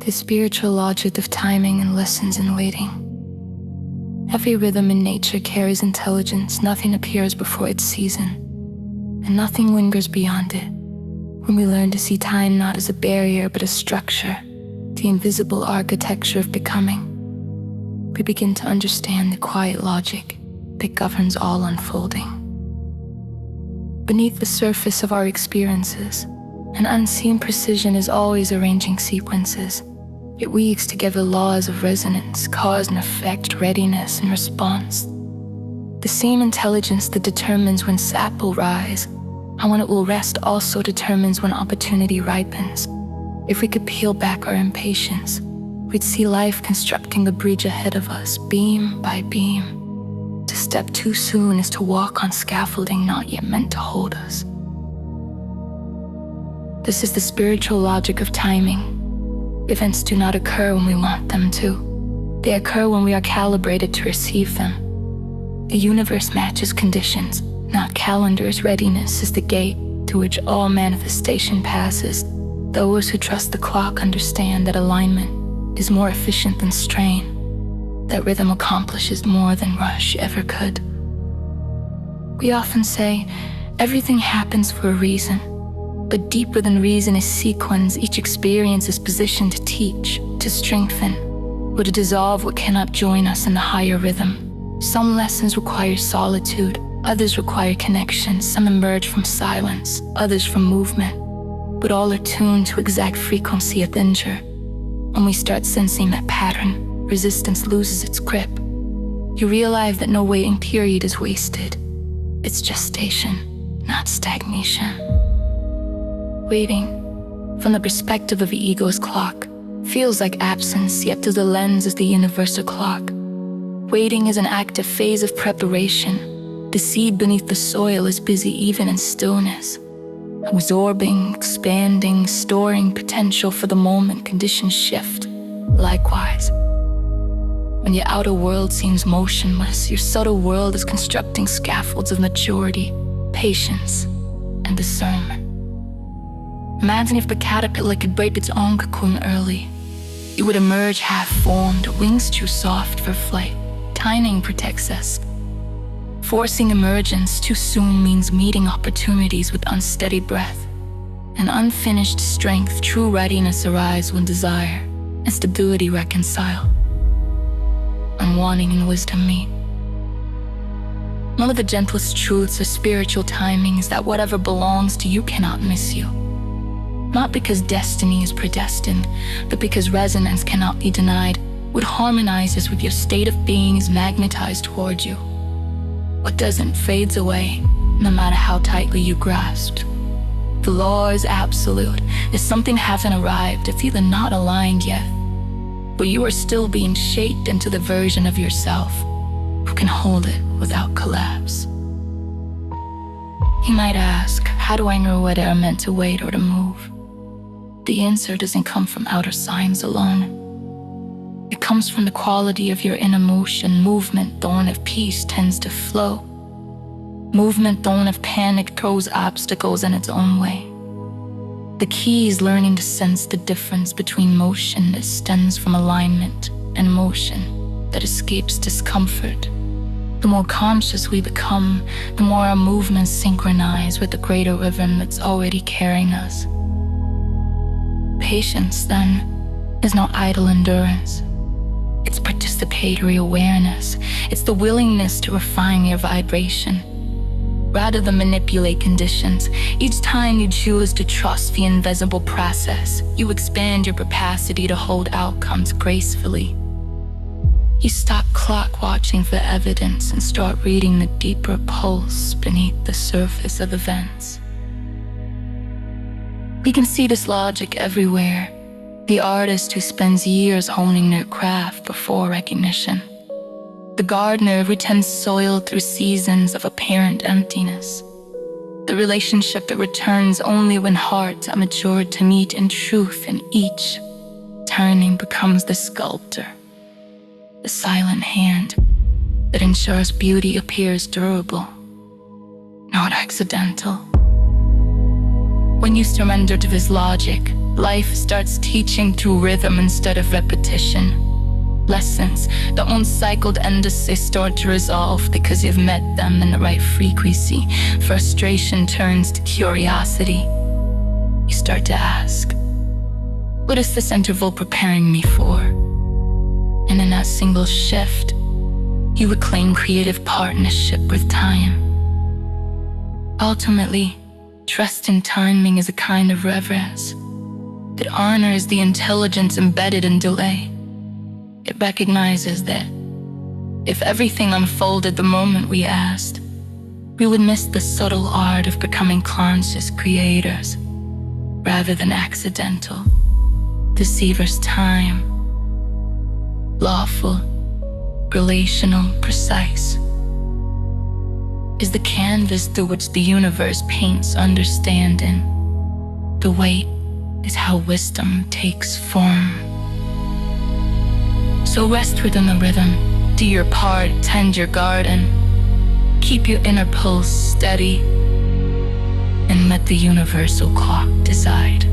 the spiritual logic of timing and lessons in waiting. Every rhythm in nature carries intelligence. Nothing appears before its season, and nothing lingers beyond it. When we learn to see time not as a barrier but a structure, the invisible architecture of becoming, we begin to understand the quiet logic that governs all unfolding. Beneath the surface of our experiences, an unseen precision is always arranging sequences. It weaves together laws of resonance, cause and effect, readiness and response. The same intelligence that determines when sap will rise and when it will rest also determines when opportunity ripens. If we could peel back our impatience, we'd see life constructing the bridge ahead of us, beam by beam. To step too soon is to walk on scaffolding not yet meant to hold us. This is the spiritual logic of timing. Events do not occur when we want them to. They occur when we are calibrated to receive them. The universe matches conditions, not calendars. Readiness is the gate to which all manifestation passes. Those who trust the clock understand that alignment is more efficient than strain, that rhythm accomplishes more than rush ever could. We often say, everything happens for a reason. But deeper than reason is sequence. Each experience is positioned to teach, to strengthen, or to dissolve what cannot join us in the higher rhythm. Some lessons require solitude, others require connection. Some emerge from silence, others from movement. But all are tuned to exact frequency at danger. When we start sensing that pattern, resistance loses its grip. You realize that no waiting period is wasted. It's gestation, not stagnation. Waiting, from the perspective of the ego's clock, feels like absence, yet through the lens is the universal clock. Waiting is an active phase of preparation. The seed beneath the soil is busy even in stillness, absorbing, expanding, storing potential for the moment conditions shift. Likewise, when your outer world seems motionless, your subtle world is constructing scaffolds of maturity, patience, and discernment. Imagine if the caterpillar could break its own cocoon early. It would emerge half-formed, wings too soft for flight. Timing protects us. Forcing emergence too soon means meeting opportunities with unsteady breath. An unfinished strength, true readiness arrives when desire and stability reconcile, when wanting and wisdom meet. One of the gentlest truths of spiritual timing is that whatever belongs to you cannot miss you. Not because destiny is predestined, but because resonance cannot be denied. What harmonizes with your state of being is magnetized toward you. What doesn't fades away, no matter how tightly you grasped. The law is absolute. If something hasn't arrived, it's either not aligned yet, but you are still being shaped into the version of yourself who can hold it without collapse. You might ask, how do I know whether I'm meant to wait or to move? The answer doesn't come from outer signs alone. It comes from the quality of your inner motion. Movement born of peace tends to flow. Movement born of panic throws obstacles in its own way. The key is learning to sense the difference between motion that stems from alignment and motion that escapes discomfort. The more conscious we become, the more our movements synchronize with the greater rhythm that's already carrying us. Patience, then, is not idle endurance. It's participatory awareness. It's the willingness to refine your vibration, rather than manipulate conditions. Each time you choose to trust the invisible process, you expand your capacity to hold outcomes gracefully. You stop clock watching for evidence and start reading the deeper pulse beneath the surface of events. We can see this logic everywhere. The artist who spends years honing their craft before recognition. The gardener who tends soil through seasons of apparent emptiness. The relationship that returns only when hearts are matured to meet in truth, and each turning becomes the sculptor, the silent hand that ensures beauty appears durable, not accidental. When you surrender to this logic, Life starts teaching through rhythm instead of repetition. Lessons that once cycled endlessly start to resolve because you've met them in the right frequency. Frustration turns to curiosity. You start to ask, what is this interval preparing me for? And in that single shift, you reclaim creative partnership with time. Ultimately, trust in timing is a kind of reverence. It honors the intelligence embedded in delay. It recognizes that if everything unfolded the moment we asked, we would miss the subtle art of becoming conscious creators rather than accidental deceivers. Time, lawful, relational, precise, is the canvas through which the universe paints understanding. The weight is how wisdom takes form. So rest within the rhythm, do your part, tend your garden, keep your inner pulse steady, and let the universal clock decide.